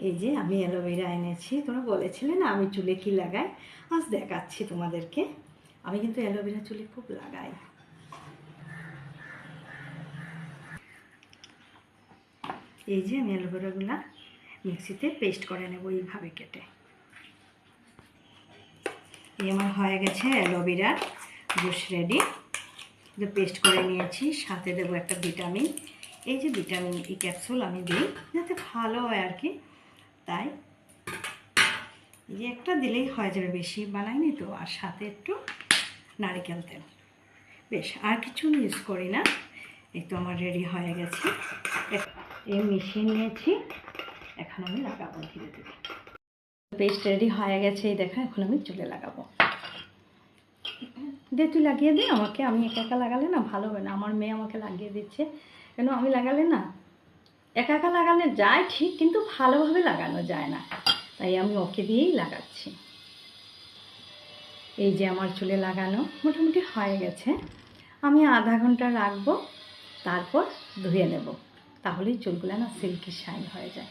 এই যে আমি অ্যালোভেরা এনেছি, তোমরা বলেছিলে না আমি চুলে কি লাগাই, আজ দেখাচ্ছি তোমাদেরকে। আমি কিন্তু অ্যালোভেরা চুলে খুব লাগাই। এই যে আমি অ্যালোভেরাগুলা মিক্সিতে পেস্ট করে নেব এইভাবে কেটে। এই আমার হয়ে গেছে অ্যালোভেরার জুস রেডি, যে পেস্ট করে নিয়েছি। সাথে দেবো একটা ভিটামিন, এই যে ভিটামিন ই ক্যাপসুল আমি দিই যাতে ভালো হয় আর কি, তাই এই যে একটা দিলেই হয়ে যাবে, বেশি বানাইনি তো। আর সাথে একটু নারকেল তেল, বেশ আর কিছু ইউজ করি না। এই তো আমার রেডি হয়ে গেছে। এই মিশিয়ে নিয়েছি, এখন আমি লাগাবো ধীরে ধীরে। পেস্ট রেডি হয়ে গেছে, এই দেখো এখন আমি চুলে লাগাবো। দে তুই লাগিয়ে দে আমাকে, আমি একা একা লাগালে না ভালো হবে না। আমার মেয়ে আমাকে লাগিয়ে দিচ্ছে, কেন আমি লাগালে না, একা একা লাগালে যায় ঠিক, কিন্তু ভালোভাবে লাগানো যায় না, তাই আমি ওকে দিয়েই লাগাচ্ছি। এই যে আমার চুলে লাগানো মোটামুটি হয়ে গেছে। আমি আধা ঘন্টা রাখবো, তারপর ধুয়ে নেব, তাহলেই চুলগুলো না সিল্কি শাইন হয়ে যায়।